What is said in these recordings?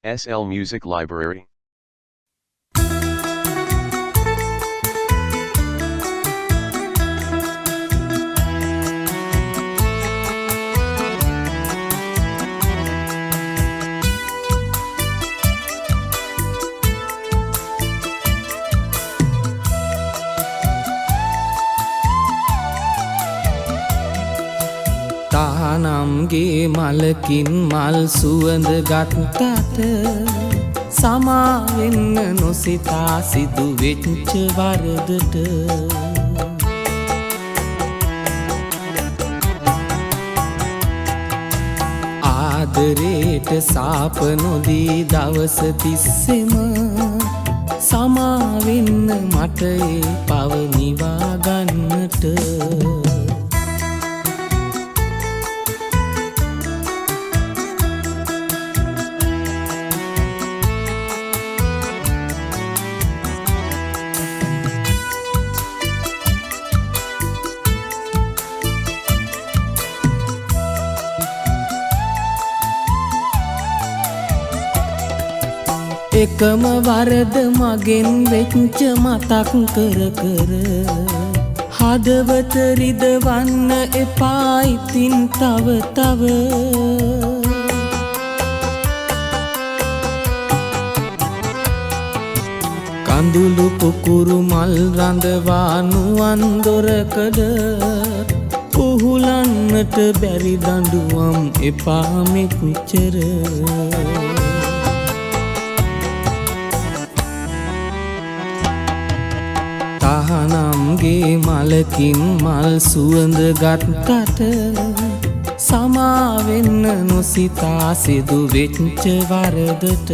SL Music Library. තානම්ගේ මලකින් මල් සුවඳ ගත්තට සමාවෙන්න නොසිතා සිදු වෙච්ච වරදට ආදරේට සාප නොදී දවස තිස්සෙම සමාවෙන්න මට ඒ පව නිවා ගන්නට එකම වරද මගෙන් වෙච්ච මතක් කර කර හදවත රිදවන්න එපා ඉතින් තව තව කඳුළු පුකුරු මල් රඳවා නුවන් දොරකඩ පුහුලන්නට බැරි දඬුවම් එපා මෙච්චර තහනම්ගේ මලකින් මල් සුවඳ ගත්තට සමාවෙන්න නොසිතා සිදු වෙච්ච වරදට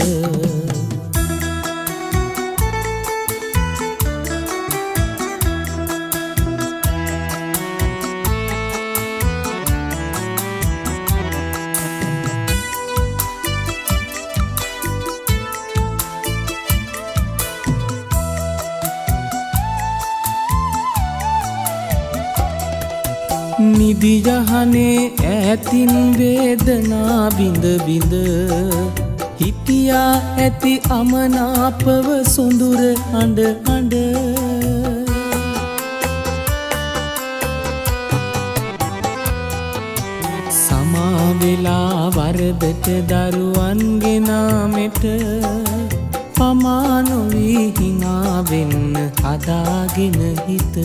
නිදියහනේ ඈතින් වේදනා විඳ විඳ හිටියා ඇති අමනාපව සොඳුර අඬ අඬ සමා වෙලා වරදට දරුවන් ගෙනාමෙට පමා නොවී හිනා වෙන්න හදාගෙන හිත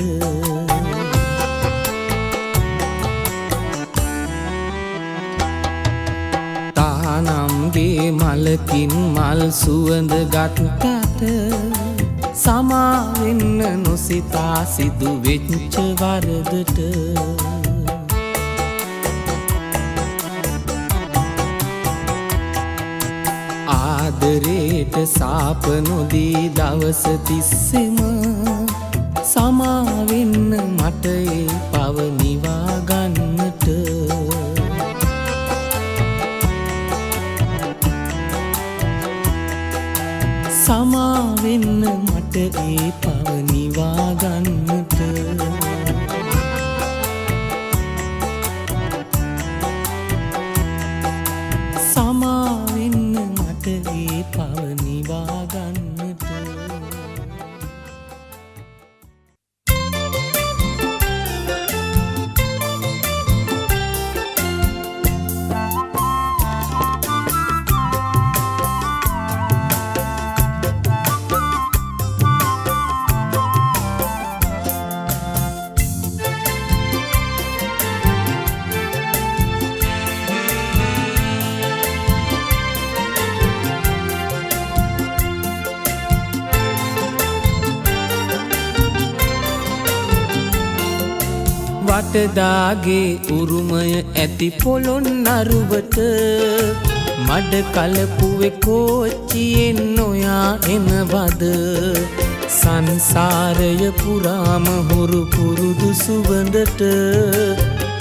තානම්ගේ මලකින් මල් සුවඳ ගත්තට සමාවෙන්න නොසිතා සිදු වෙච්ච වරදට ආදරේට සාප නොදී දවස තිස්සෙම සමාවෙන්න මට ඒ පව නිවා ගන්නට සමාවෙන්න මට ඒ පව නිවා ගන්නට සමාවෙන්න මට ඒ පව නිවා ගන්නට වටදාගේ උරුමය ඇති පොළොන්නරුවට මඩ කලපුවේ කෝච්චියෙන් නොයා එනවද සංසාරය පුරාම හුරු පුරුදු සුවඳට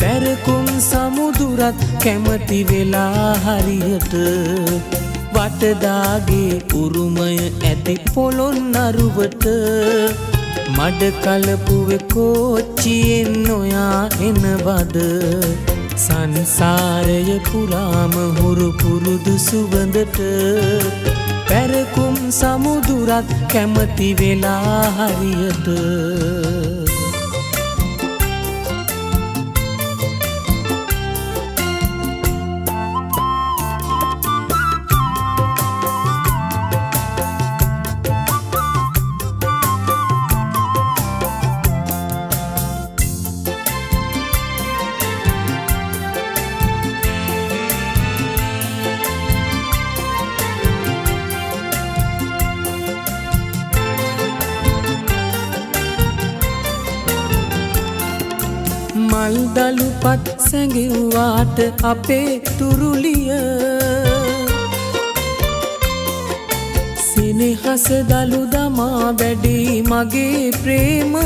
පැරකුම් සමුදුරත් කැමති වෙලා හරියට වටදාගේ උරුමය ඇති පොළොන්නරුවට මඩ කලපුවේ කෝච්චියෙන් නොයා එනවද සංසාරය පුරාම හුරු පුරුදු සුවඳට පැරකුම් සමුදුරත් කැමති වෙලා හරියට මල් දළුපත් සැඟෙව්වාට අපේ තුරුලිය සෙනෙහස දළු දමා වැඩි මගේ ප්‍රේමය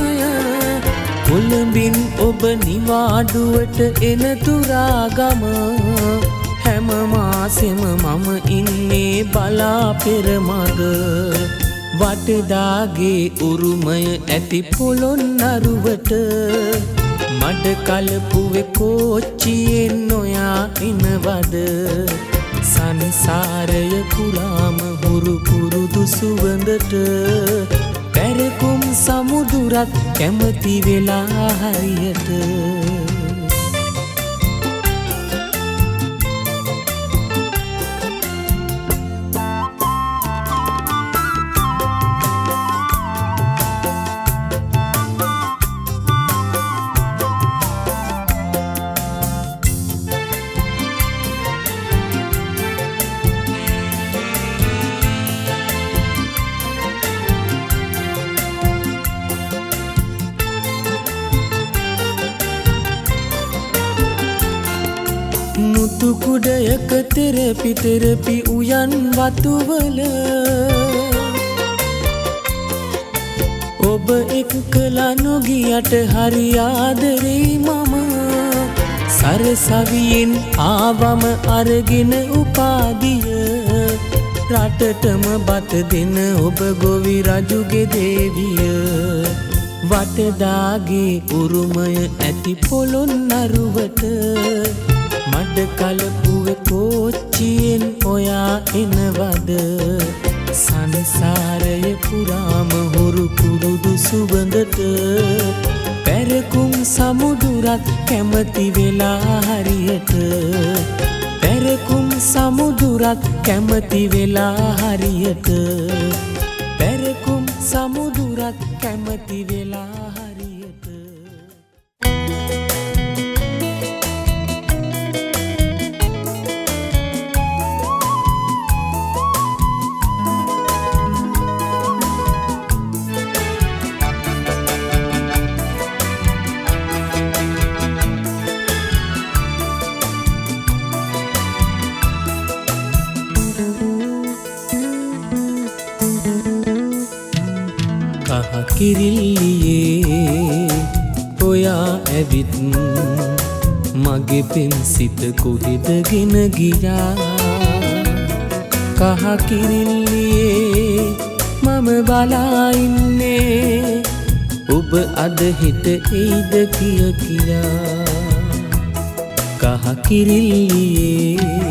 කොළඹින් ඔබ නිවාඩුවට එන තුරාගම හැම මාසෙම මම ඉන්නේ බලා පෙරමග වටදාගේ උරුමය ඇති පොළොන්නරුවට මඩ කලපුවේ කෝච්චියෙන් නොයා එනවද සංසාරය පුරාම හුරු පුරුදු සුවඳට පැරකුම් සමුදුරත් කැමති වෙලා හරියට මුතු කුඩයක තෙරපි උයන් වතුවල ඔබ එක්කලා නොගියට හරි ආදරේ මම සරසවියෙන් ආවම අරගෙන උපාදිය රටටම බත දෙන ඔබ ගොවි රජුගේ දේවිය වටදාගේ උරුමය ඇති පොළොන්නරුවට මඩ කලපුවේ කෝච්චියෙන් ඔයා එනවද සංසාරය පුරාම හුරු පුරුදු සුවඳට පැරකුම් සමුදුරත් කැමති වෙලා හරියට පැරකුම් සමුදුරත් කැමති වෙලා හරියට පැරකුම් සමුදුරත් කැමති වෙලා හරියට කිරිල්ලියේ ඔයා ඇවිත් මගේ පෙම් සිත කොහෙදගෙන ගියා කහ කිරිල්ලියේ මම බලා ඉන්නේ ඔබ අද හිට එයිද කියා කහ කිරිල්ලියේ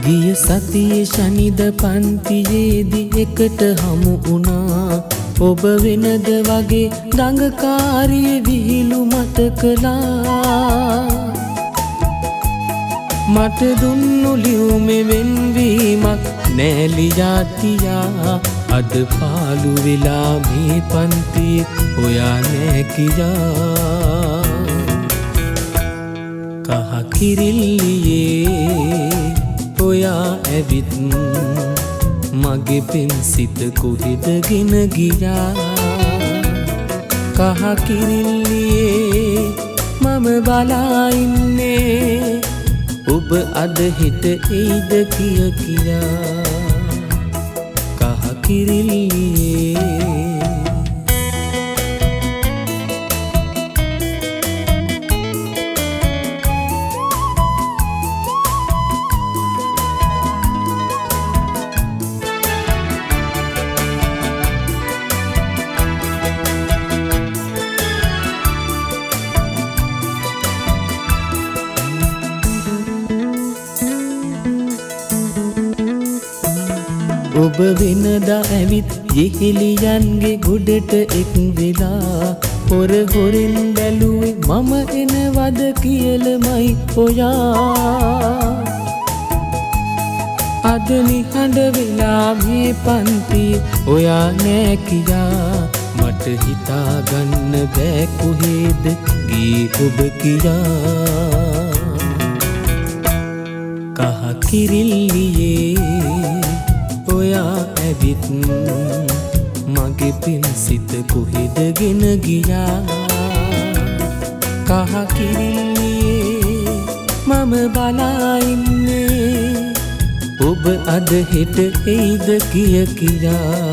ගිය සතියේ ශනිද පන්තියේදී එකට හමු වුණා ඔබ වෙනද වගේ දඟකාරිය විහිළු මතකලා මට දුන්නු ලියුමේ වෙන්වීමක් නෑලි ජාතියා අද පාලු වෙලා මේ පන්තියේ ඔයා නෑ කියා කහ කිරිල්ලියේ ඔයා ඇවිත් මගේ පෙම් සිත කොහෙදගෙන ගියා කහ කිරිල්ලියේ මම බලා ඉන්නේ ඔබ අද හිට එයිද කිය කියා කහ කිරිල්ලියේ ඔබ වෙනදා ඇවිත් යෙහෙලියන්ගේ ගොඩට එක් වෙලා හොර හොරෙන් බැලුවේ මම එනවද කියලමයි ඔයා අද නිහඬ වෙලා මේ පන්ති ඔයා නෑ කියා මට හිතාගන්න බෑ කොහෙද ගියේ ඔබ කියා කහ කිරිල්ලියේ ඔයා ඇවිත් මගේ පින්සිත කොහෙද ගෙන ගියා කහ කිරිල්ලියේ මම බලා ඉන්නේ ඔබ අද හෙට එයිද කිය කියා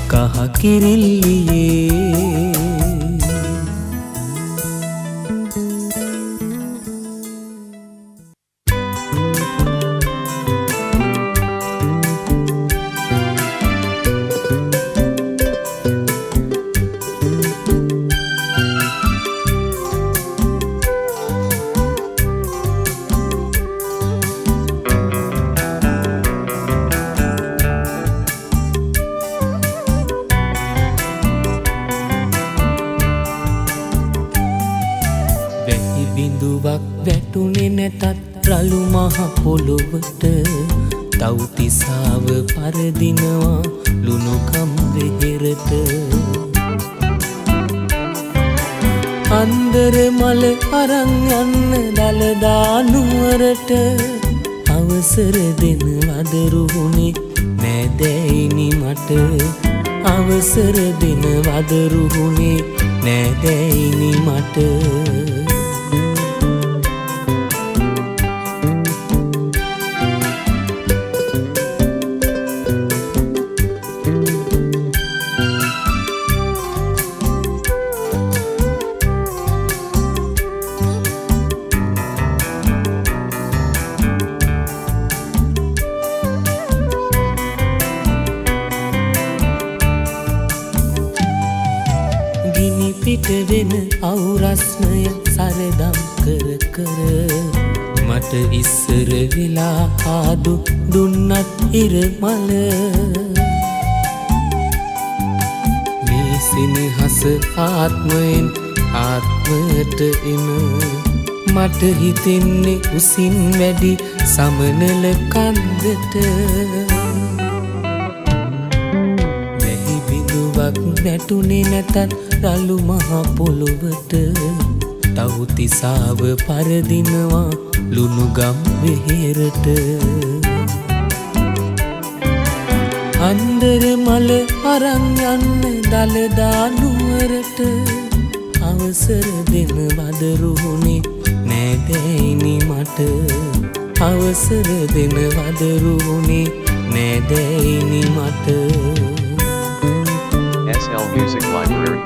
කහ කිරිල්ලියේ වැටුනේ නැතත් රළු මහ පොළොවට තව්තිසාව පරදිනවා ලුණුකම් වෙහෙරට අන්දර මල අරන් යන්න දලදා නුවරට අවසර දෙන වදරුහුනේ නෑදෑයිනි මට අවසර දෙන වදරුහුනේ නෑදෑයිනි මට පිට වෙන අවුරස්නය සරදම් කර කර මට ඉස්සර වෙලා ආදු දුන්නත් ඉරමල මේ සිනහස ආත්මයෙන් ආත්මයට එන මට හිතෙන්නේ උසින් වැඩි සමනල කන්දට වැහි බිඳුවක් නැටුනේ නැතත් රළු මහ පොළොවට තව්තිසාව පරදිනවා ලුණුගම් වෙහෙරට අන්දර මල අරන් යන්න දලදා නුවරට අවසර දෙන වදරුහුනේ නෑදෑයිනි මට අවසර දෙන වදරුහුනේ නෑදෑයිනි මට SL Music Library.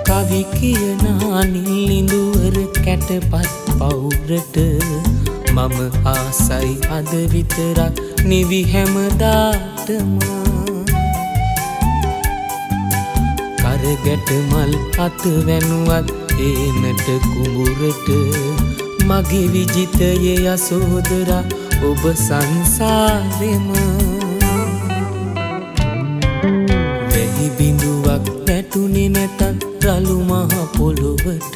කවි කියනා නිල්ලිඳුවර කැටපත් පවුරට මම ආසයි අද විතරක් නිවි හැමදාටම කරගැට මල් අත වැනුවත් ඒනට කුඹුරට මගේ විජිතයේ යසෝදරා ඔබ සංසාරෙම වැහි බිඳුවක් නැටුනේ නැතත් රළු මහ පොළොවට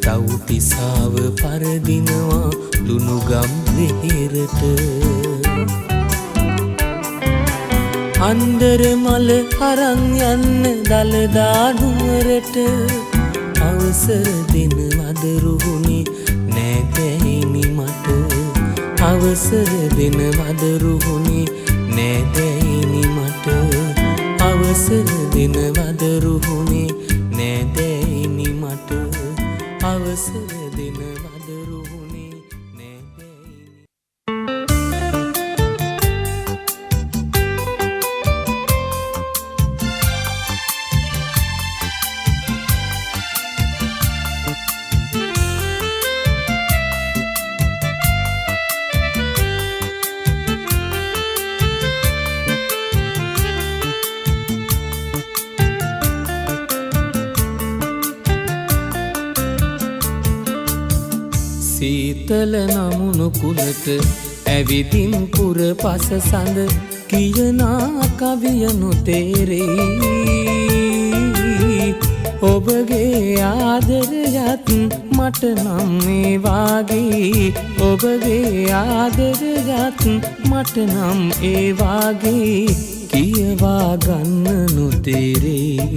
තව්තිසාව පරදිනවා ලුණුගම් වෙහෙරට අන්දර මල අරන් යන්න දළදා නුවරට අවසර දෙනවද රුහුණේ නෑදෑයිනි මට අවසර දෙනවද රුහුණේ නෑදෑයිනි මට අවසර දෙනවද රුහුණේ නෑදෑයිනි මට අවසර දෙනවද රුහුණේ නෑදෑයිනි සීතල නමුණු කුලට ඇවිදින් පුර පස සඳ කියනා කවියනු තේරෙයි ඔබගේ ආදරයත් මට නම් ඒ වාගේ ඔබගේ ආදරයත් මට නම් ඒ වාගේ කියවා ගන්න නොතේරෙයි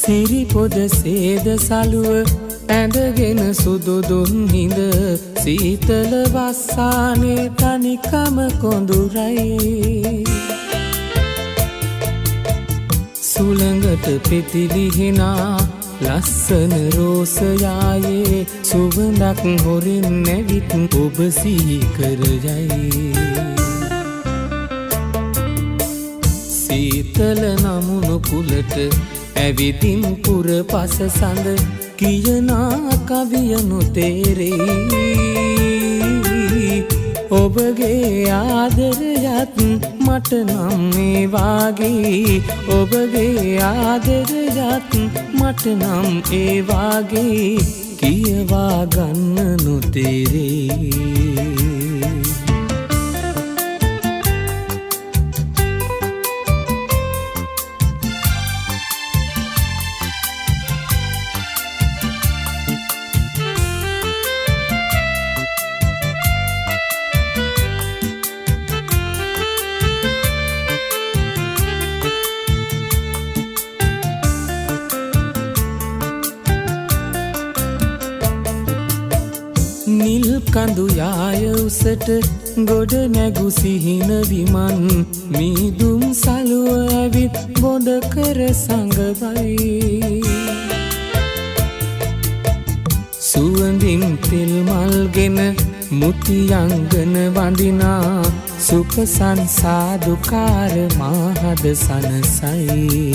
සිරිපොද සේද සලුව ඇඳගෙන සුදුදුන් හිඳ සීතල වස්සානේ තනිකම කොඳුරයි සුළඟට පෙතිලිහිනා ලස්සන රෝසයායේ සුවඳක් හොරින් නැවිත් ඔබ සිහි කරයයි සීතල නමුණු කුලට ඇවිදින් පුර පස සඳ කියනා කවියනු තේරෙයි ඔබගේ ආදරයත් මට නම් ඒ වාගේ ඔබගේ ආදරයත් මට නම් ඒ වාගේ කියවා ගන්න නොතේරෙයි නිල් කඳු යාය උසට ගොඩ නැගු සිහින විමන් මීදුම් සලුව ඇවිත් බොඳ කර සංගවයි සුවඳින් තෙල් මල්ගෙන මුතියංගන වඳිනා සුපසන් සාදුකාර මාහද සනසයි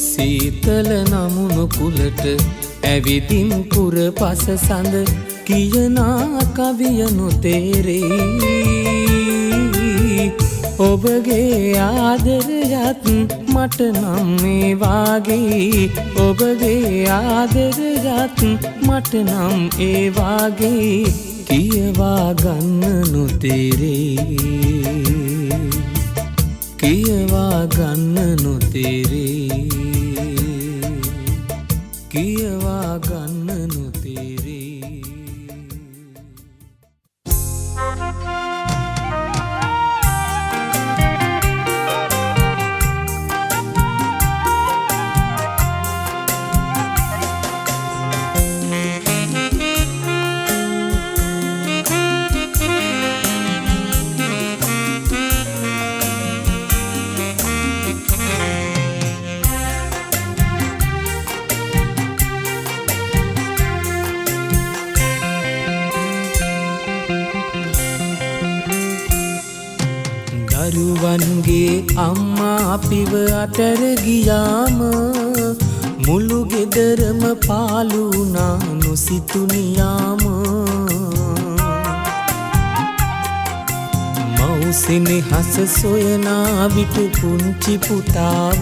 සීතල නමුණු කුලට ඇවිදින් පුර පස සඳ කියනා කවියනු තේරෙයි ඔබගේ ආදරයත් මට නම් ඒ වාගේ ඔබගේ ආදරයත් මට නම් ඒ වාගේ කියවා ගන්න නොතේරෙයි කියවා ගන්න නොතේරෙයි කියවා ගන්න නොතේරෙයි දරුවන්ගේ අම්මා අපිව අතර ගියාම මුළු ගෙදරම පාළු වුණා නොසිතුනියාම මව් මවුසිනහස සොයනා විට පුංචි පුතාව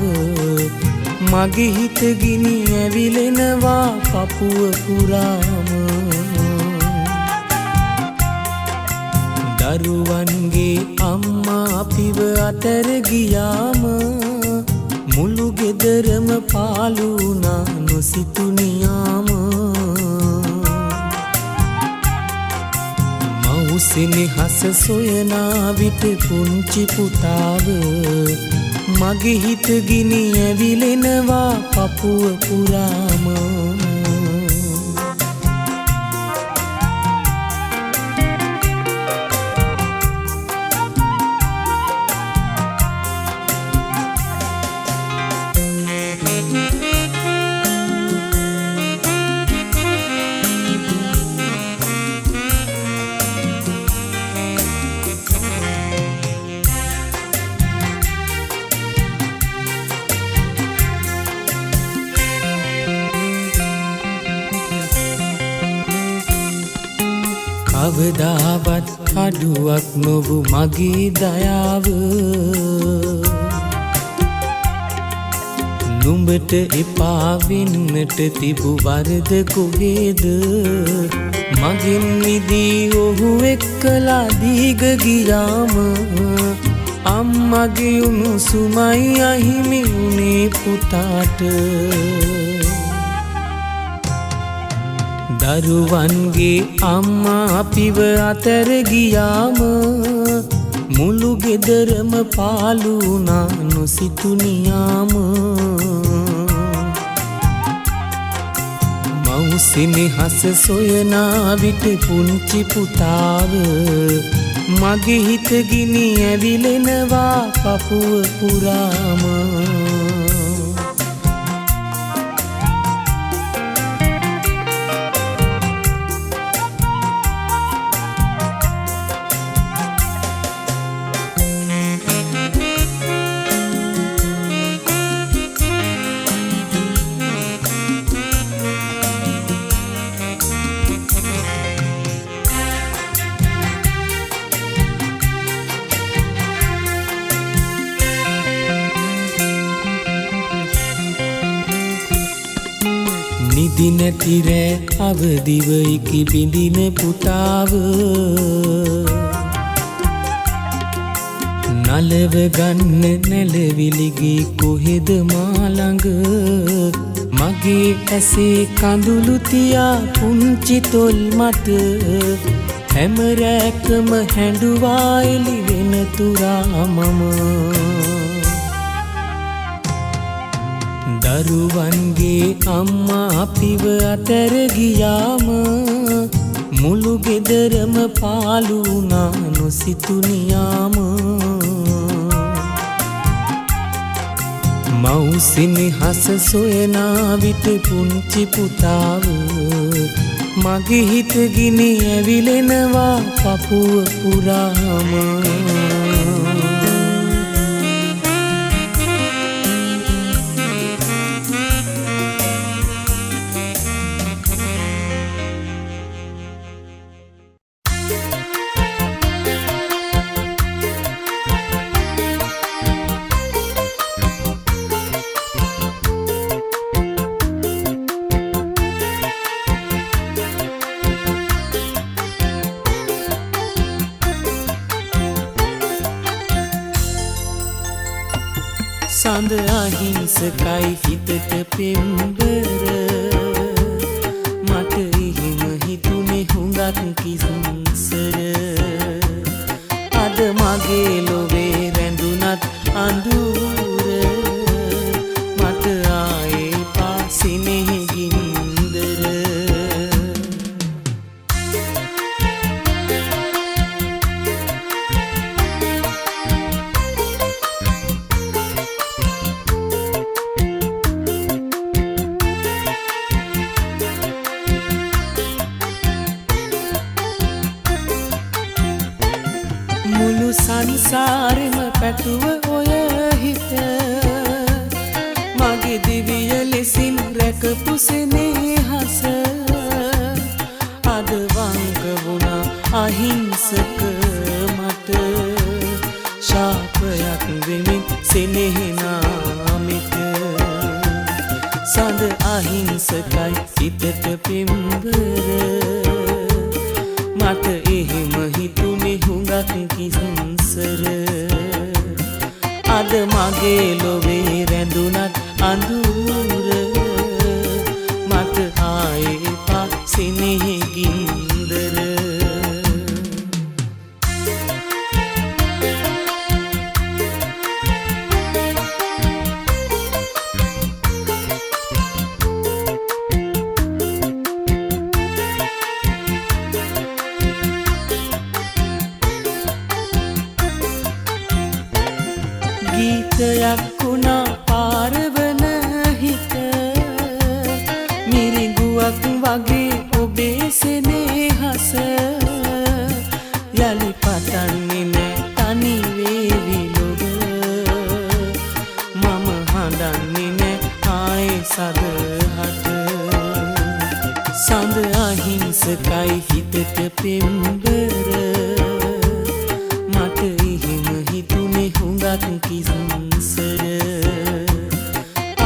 මගේ හිත ගිනි ඇවිලෙනවා පපුව පුරාම දරුවන්ගේ අම්මා අපිව අතර ගියාම මුළු ගෙදරම පාළු වුණා නොසිතුනියාම මවුසිනහස සොයනා විට පුංචි පුතාව මගේ හිත ගිනි ඇවිලෙනවා පපුව පුරාම කවදාවත් අඩුවක් නොවු මගේ දයාව නුඹට එපා වෙන්නට තිබු වරද කොහෙද මගෙන් මිදී ඔහු එක්කලා දීග ගියාම අම්මගේ උණුසුමයි අහිමි වුණේ පුතාට දරුවන්ගේ අම්මා අපිව අතර ගියාම මුළු ගෙදරම පාළු වුණා නොසිතුනියාම මවුසිනහස සොයනා විට පුංචි පුතාව මගේ හිත ගිනි ඇවිලෙනවා පපුව පුරාම නිදි නැති රෑ අවදිව ඉකි බිඳින පුතාව නලව ගන්න නැලවිලිගී කොහෙද මා ළඟ මගේ ඇසේ කඳුළු තියා පුංචි තොල් මත හැම රැකම හැඬුවා එළි වෙන තුරා මම දරුවන්ගේ අම්මා අපිව අතර ගියාම මුළු ගෙදරම පාළු වුණා නොසිතුනියාම මවුසිනහස සොයනා විට පුංචි පුතාව මගේ හිත ගිනි ඇවිලෙනවා පපුව පුරාම සඳ අහිංසකයි හිතට පෙම්බර මට එහෙම හිතුනේ හුඟක් කිසුන්සර අද මගේ ලොවේ රැඳුනත් අඳුර මට ආයේ පාසිනේ ගින්දර මුළු සංසාරෙම පැතුව ඔය හිත මගේ දිවිය ලෙසින් රැකපු සෙනෙහස අද වංග වුණා අහිංසක මට තාපයක් වෙමින් සෙනෙහනාමිත සඳ අහිංසකයි හිතට පිම්බර මට එහෙම හිතුනේ හුඟක් කිසුන්සර අද මගේ ලොවේ රැඳුනත් අඳුර මට ආයේ පා සෙනෙහි ගින්දර ගීතයක් වුණා පාරවන හිත මිරිඟුවක් වගේ ඔබේ සෙනෙහස යලි පතන්නේ නෑ තනි වේවි ලොව මම හඳන්නේ නෑ ආයේ සදහට සඳ අහිංසකයි හිතට පෙම්බර මට එහෙම හිතුනේ හුඟක් කිසුන්සර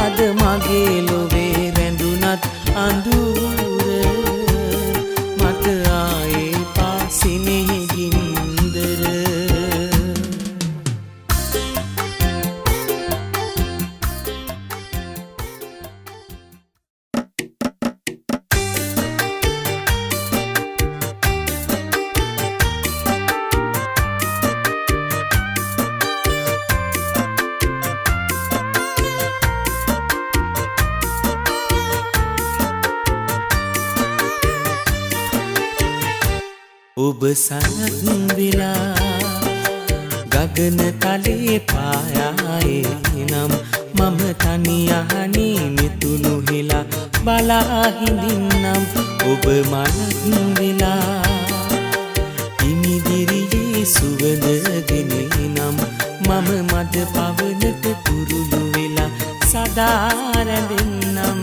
අද මගේ ලොවේ රැඳුනත් අඳුර මට ආයේ පා සෙනෙහි ගින්දර ඔබ සනත් වෙලා ගගන තලේ පායායේ නම් මම තනියහනේ මෙතුණු හෙලා බලා හිඳින්නම් ඔබ මනත් වෙලා ඉමිදිරියේ සුවඳගෙන නම් මම මද පවනට කුරුළු වෙලා සදා රැඳෙන්නම්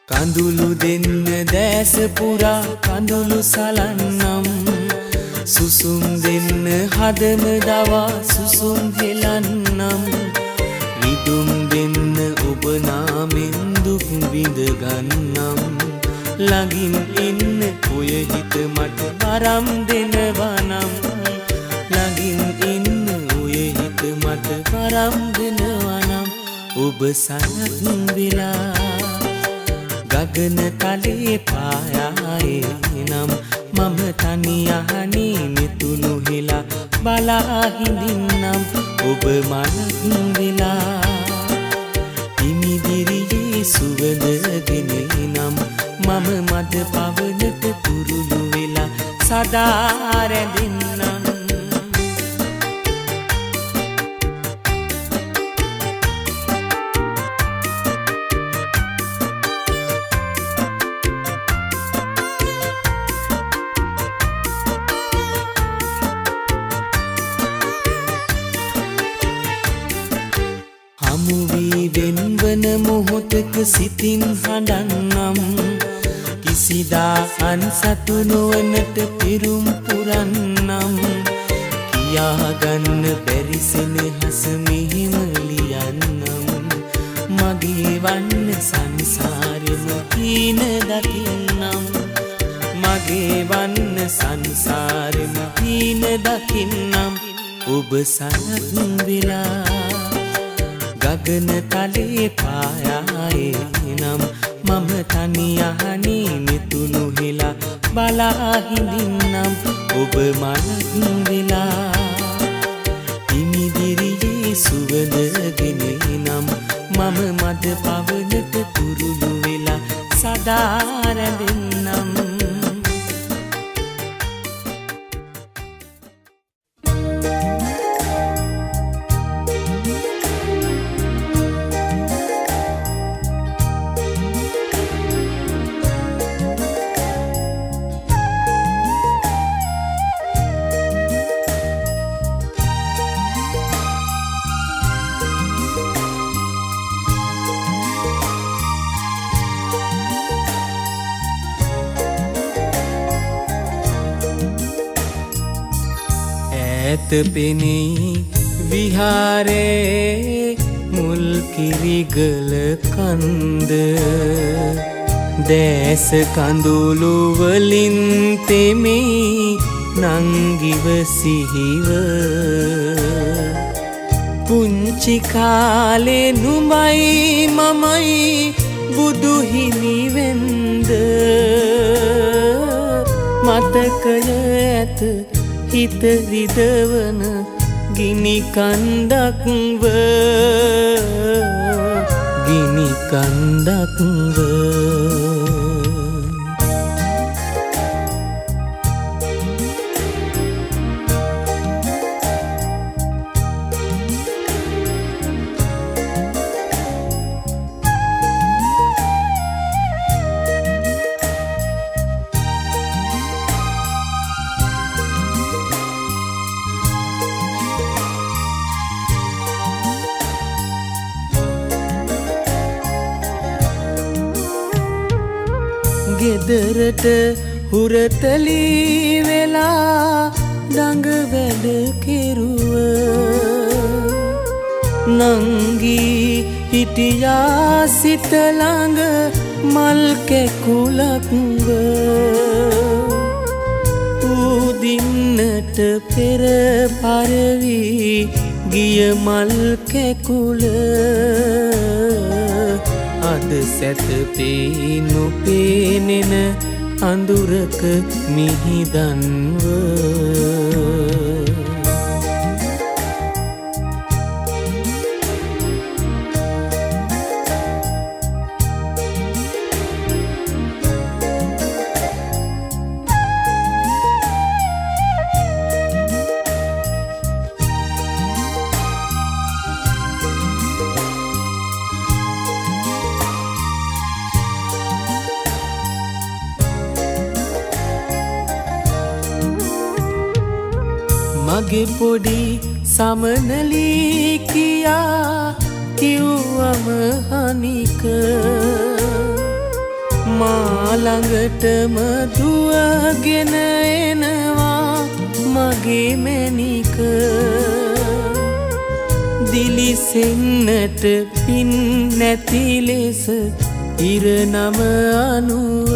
කඳුළු දෙන්න දැස පුරා කඳුළු සලන්නම් සුසුම් දෙන්න හදම දවා සුසුම් හෙලන්නම් විදුම් දෙන්න ඔබ නාමෙන් දුක් විඳ ගන්නම් ළඟින් එන්න ඔය හිත මට වරම් දෙනවනම් ළඟින් එන්න ඔය හිත මට වරම් දෙනවනම් ඔබ සනත් වෙලා ගගන තලේ පායායේ නම් මම තනියහනේ මෙතුණු හෙලා බලා හිඳින්නම් ඔබ මනත් වෙලා ඉමිදිරියේ සුවඳගෙන නම් මම මද පවනට කුරුළු වෙලා සදා රැඳෙන්නම් හමුවී වෙන්වන මොහොතක සිතින් හඬන්නම් කිසිදා අන්සතු නොවනට පිරුම් පුරන්නම් කියාගන්න බැරි සෙනෙහස මෙහෙම ලියන්නම් මගේ වන්න සංසාරෙම හීන දකින්නම් මගේ වන්න සංසාරෙම හීන දකින්නම් ඔබ සනත් වෙලා ගගන තලේ පායායේ නම් මම තනියහනේ මෙතුණු හෙලා බලා හිඳින්නම් ඔබ මනත් වෙලා ඉමිදිරියේ සුවඳගෙන නම් මම මද පවනට කුරුළු වෙලා සදා රැඳෙන්නම් ඈත පෙනෙයි විහාරේ මුල් කිරිගල කන්ද දැස කඳුළු වලින් තෙමෙයි නංගිව සිහිව පුංචි කාලේ නුඹයි මමයි බුදු හිමි වෙන්ද මතකය ඇත හිත රිදවන ගිනි කන්දක්ව ගිනි කන්දක්ව ගෙදරට හුරතලී වෙලා දඟ වැඩ කෙරුව නංගී හිටියා සිත ළඟ මල් කැකුලක්ව උදින්නට පෙර පරවි ගිය මල් කැකුල අද සැතපේ නොපේනෙන අඳුරක මිහිදන්ව මගේ පොඩි සමනලී කියා කිව්වම හනික මා ළඟටම දුවගෙන එනවා මගේ මැනික දිලිසෙන්නට පින් නැති ලෙස ඉරනම අනුව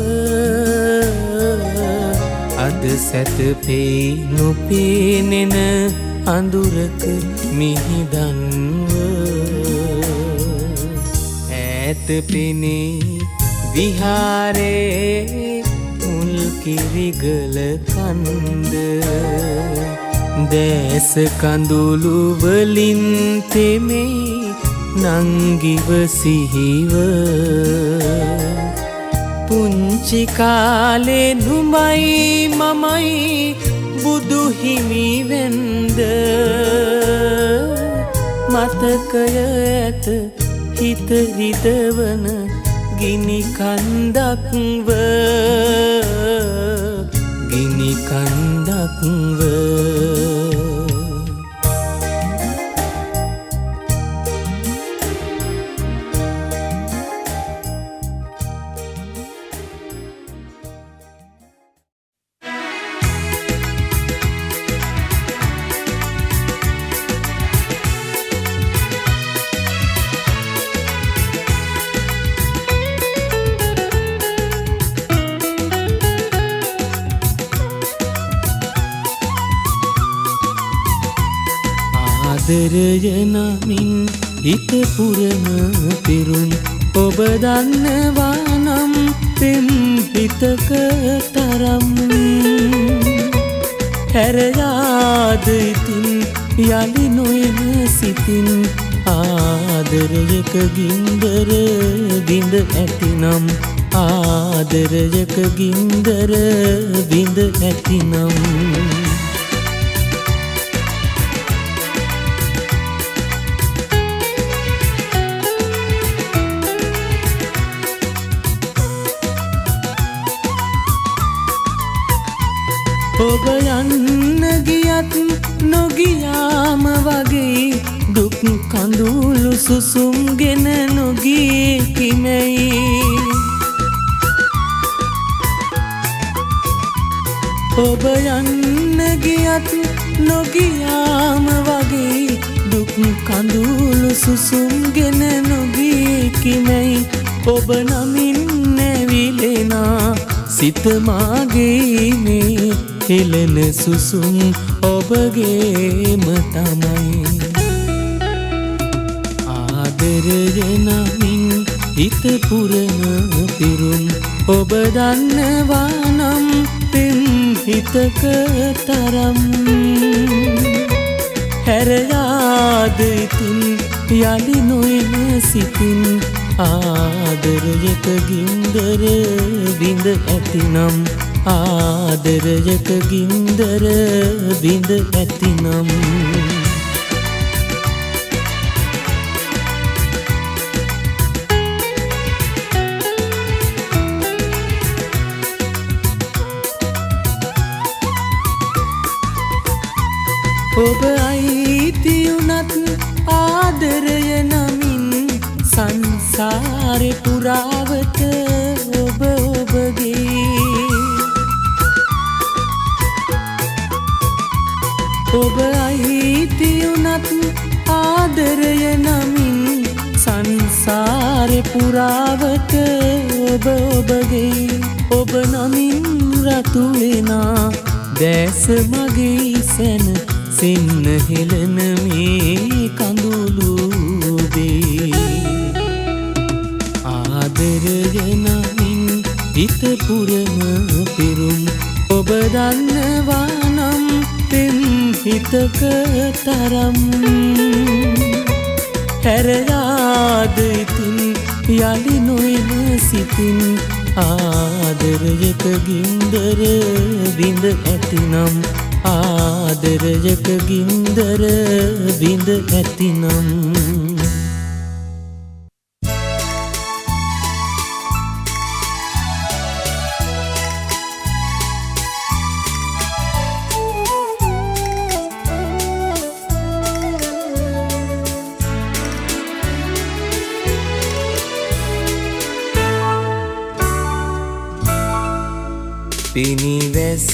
අද සැතපේ නොපේනෙන අඳුරක මිහිදන්ව ඈත පෙනෙයි විහාරේ මුල් කිරිගල කන්ද දැස කඳුළු වලින් තෙමෙයි නංගිව සිහිව පුංචි කාලේ නුඹයි මමයි බුදු හිමි වෙන්ද මතකය ඇත හිත රිදවන ගිනි කන්දක්ව ගිනි කන්දක්ව ආදරය නමින් හිත පුරන පිරුම් ඔබ දන්නවා නම් පෙම් හිතක තරම් හැරයාද ඉතින් යලි නොයන සිතින් ආදරයක ගින්දර විඳ ඇතිනම් ආදරයක ගින්දර විඳ ඇතිනම් ඔබ යන්න ගියත් නොගියාම වගේ දුක් කඳුළු සුසුම්ගෙන නොගියේ කිමෙයි ඔබ යන්න ගියත් නොගියාම වගේ දුක් කඳුළු සුසුම්ගෙන නොගී කිමැයි ඔබ නමින් නැවිලෙනා සිත මාගේ මේ හෙළන සුසුම් ඔබගේම තමයි ආදරය නමින් හිත පුරන පිරුම් ඔබ දන්නවා නම් පෙම් හිතක තරම් හැරයාද ඉතින් යලි නොයන සිතින් ආදරයක ගින්දර බිඳ ඇතිනම් ආදරයක ගින්දර බිඳ ඇතිනම් ඔබ අයිතියුනත් ආදරය නමින් සංසාරෙ පුරාවත ඔබ ඔබගේ ඔබ අයිතියුනත් ආදරය නමින් සංසාරෙ පුරාවත ඔබ ඔබගේ ඔබ නමින් රතුවෙනා දැස මගේ සැන සින්න හෙළන මේ කඳුළු ඔබේ ආදරය නමින් හිත පුරන පිරුම් ඔබ දන්නවා නම් පෙම් හිතක තරම් හැරයාද ඉතින් යලි නොයන සිතින් ආදරයක ගින්දර බිඳ ඇතිනම් ආදරයක ගින්දර බිඳ ඇතිනම් පිනිවැස්ස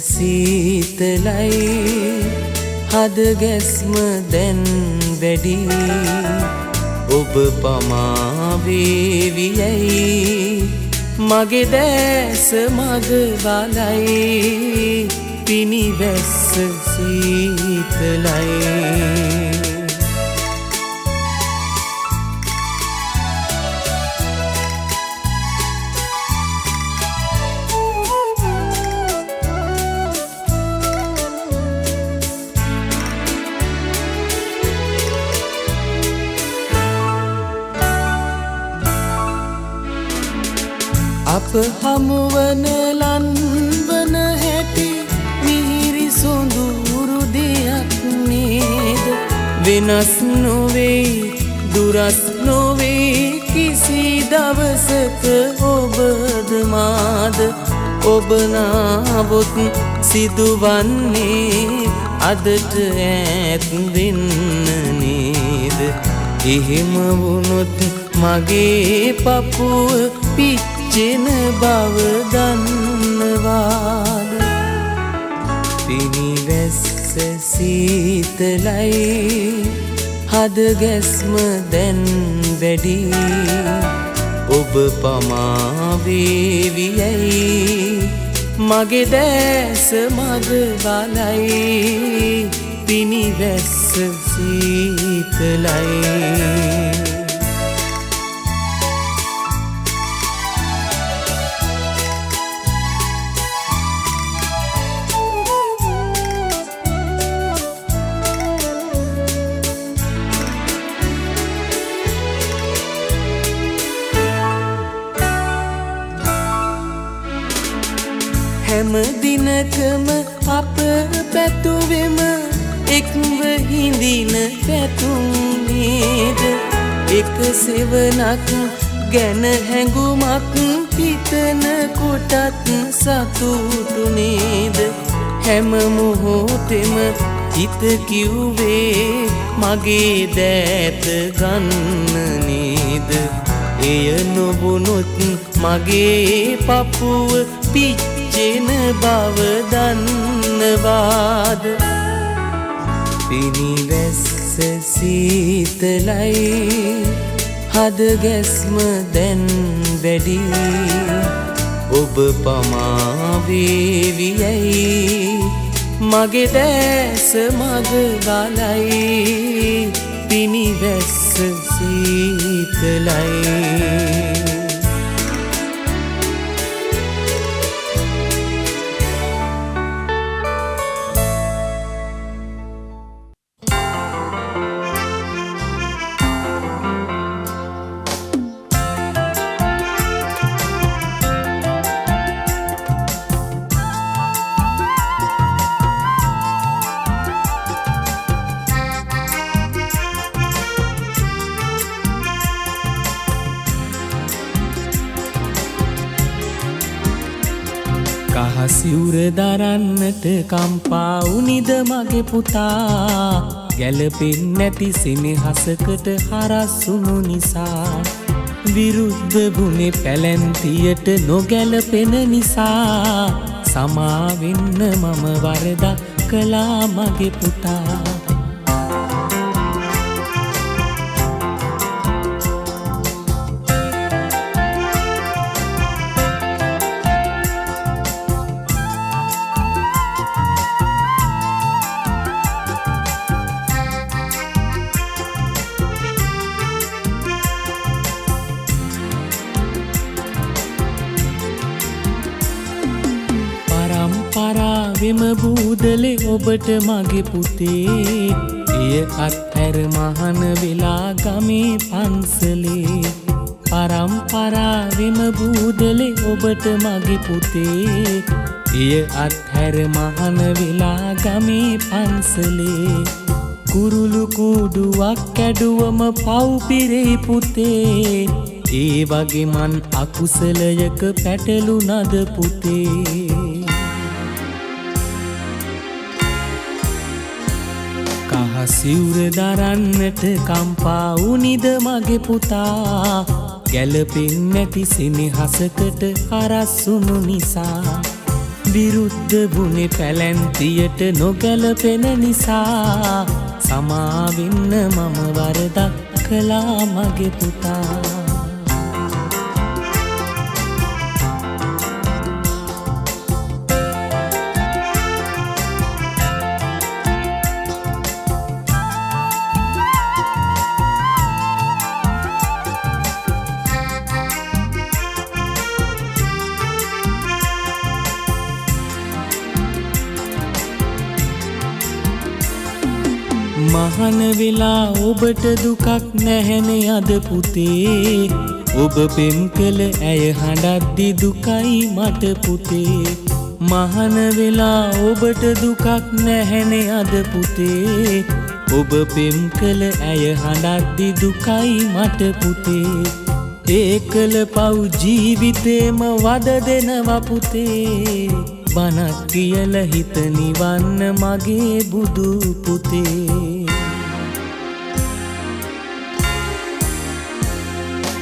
සීතලයි හද ගැස්ම දැන් වැඩි ඔබ පමාවේවියයි මගේ දැස මග බලයි පිනිවැස්ස සීතලයි අප හමුවන ලන්වන හැටි මිහිරි සොඳුරු දෙයක් නේද වෙනස් නොවේ දුරස් නොවේ කිසි දවසක ඔබද මාද ඔබ නාවොත් සිදුවන්නේ අදට ඈත් වෙන්න නේද එහෙම වුණොත් මගේ පපුව පිච්චෙන බව දන්නවාද පිනිවැස්ස සීතලයි හද ගැස්ම දැන් වැඩි ඔබ පමාවේවියයි මගේ දැස මග බලයි පිනිවැස්ස සීතලයි හැම දිනකම අප පැතුවෙම එක්ව හිඳින පැතුම් නේද එක සෙවනක් ගැන හැඟුමක් හිතන කොටත් සතුටු නේද හැම මොහොතෙම හිත කිව්වේ මගේ දෑත ගන්න නේද එය නොබුණොත් මගේ පපුව පිච්චෙන බව දන්නවාද පිනිවැස්ස සීතලයි හද ගැස්ම දැන් වැඩි ඔබ පමාවේවියයි මගේ දැස මග ගලයි පිනිවැස්ස සීතලයි සිවුර දරන්නට කම්පා උනිද මගේ පුතා ගැලපෙන් නැති සෙනෙහසකට හරස්සුණු නිසා විරුද්ධ වුණේ පැලැන්තියට නොගැලපෙන නිසා සමාවෙන්න මම වරදක් කළා මගේ පුතා පරාවෙම බූදලේ ඔබට මගේ පුතේ එය අත්හැර මහන වෙලා ගමේ පන්සලේ පරම්පරාවෙම බූදලේ ඔබට මගේ පුතේ එය අත්හැර මහන වෙලා ගමේ පන්සලේ කුරුළු කූඩුවක් කැඩුවම පව්පිරේ පුතේ ඒ වගේ මන් අකුසලයක පැටලුනද පුතේ සිවුර දරන්නට කම්පා උනිද මගේ පුතා ගැලපෙන් නැති සෙනෙහසකට හරස්සුණු නිසා විරුද්ධ වුණේ පැලැන්තියට නොගැලපෙන නිසා සමාවෙන්න මම වරදක් කළා මගේ පුතා මහන වෙලා ඔබට දුකක් නැහැනේ අද පුතේ ඔබ පෙම් කළ ඇය හඬද්දි දුකයි මට පුතේ මහන වෙලා ඔබට දුකක් නැහැනේ අද පුතේ ඔබ පෙම් කළ ඇය හඬද්දි දුකයි මට පුතේ ඒ කළ පව් ජීවිතේම වද දෙනවා පුතේ බණක් කියල හිත නිවන්න මගේ බුදු පුතේ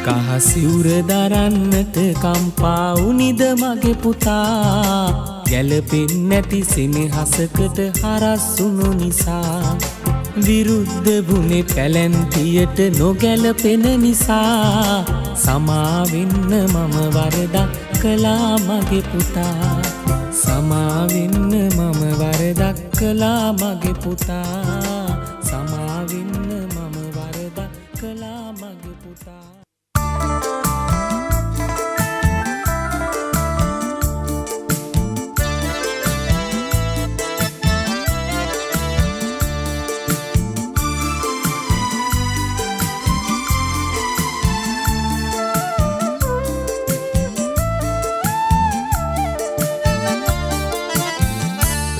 කහ සිවුර දරන්නට කම්පා උනිද මගේ පුතා ගැලපෙන් නැති සෙනෙහසකට හරස්සුණු නිසා විරුද්ධ වුණේ පැලැන්තියට නොගැලපෙන නිසා සමාවෙන්න මම වරදක් කළා මගේ පුතා සමාවෙන්න මම වරදක් කළා මගේ පුතා සමාවෙන්න මම වරදක් කළා මගේ පුතා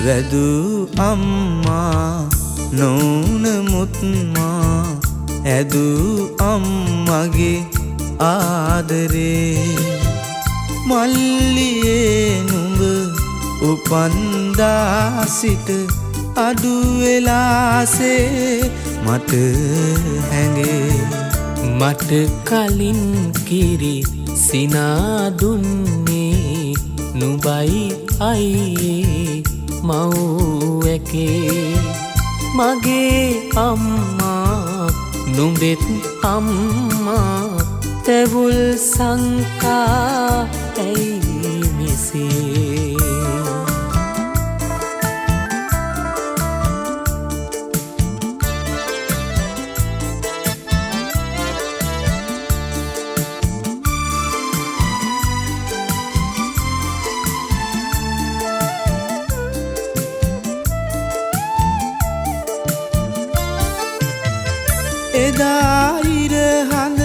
වැදූ අම්මා නොවුන මුත්මා ඇදූ අම්මගේ ආදරේ මල්ලියේ නුඹ උපන්දා සිට අඩුවෙලාසේ මට හැඟේ මට කලින් කිරි සිනාදුන්නේ නුබයි අයියේ මව් ඇකේ මගේ අම්මා නුඹෙත් අම්මා තැවුල් සංකා ඇයි මෙසේ එදා ඉරහඳ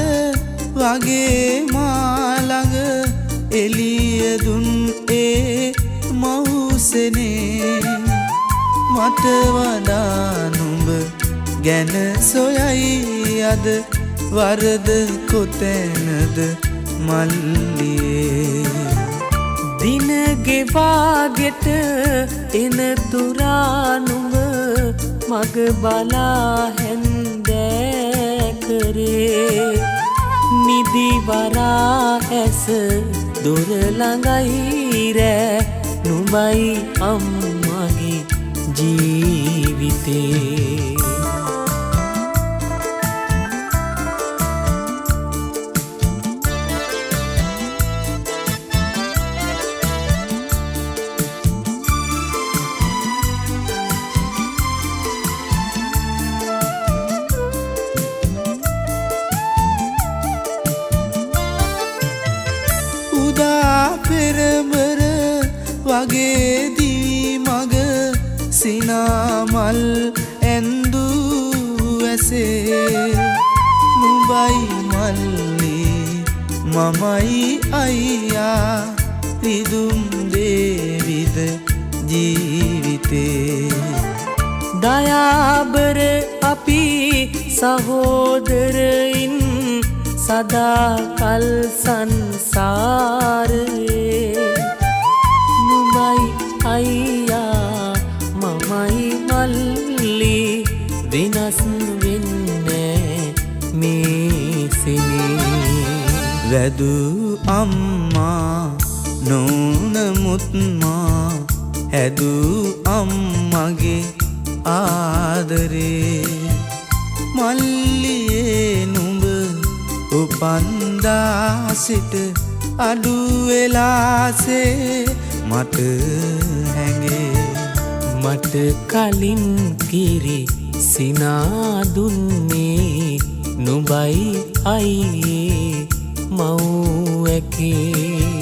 වගේ මාළඟ එළිය දුන් ඒ මවුසනේ මට වඩා නුඹ ගැන සොයයි අද වරද කොතැනද මල්ලියේ දින ගෙවාගෙට එන තුරා නුඹ මග බලා හැන්දෑ කරේ නිදිවරා ඇස දොර ළඟයි රෑ නුඹයි අම්මගේ ජීවිතේ උදා පෙරඹර වගේ දිවි මග සිනාමල් ඇන්දූ ඇසේ නුඹයි මල්ලි මමයි අයියා විදුම් දේවිද ජීවිතේ දයාබර අපි සහෝදරයින් සදාකල් සංසාරේ නුඹයි අයියා මමයි මල්ලි වෙනස් වෙන්නේ මේ සිනේ වැදූ අම්මා නොනමුත්මා හැදූ අම්මගේ ආදරේ මල්ලියේ නුඹ උපන්දා සිට අඩු වෙලාසේ මට හැඟේ මට කලින් කිරි සිනා දුන්නේ නුඹයි අයියේ මව් ඇකේ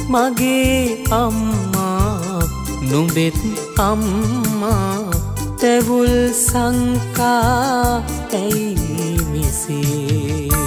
මගේ අම්මා නුඹෙත් අම්මා තැවුල් සංකා ඇයි මෙසේ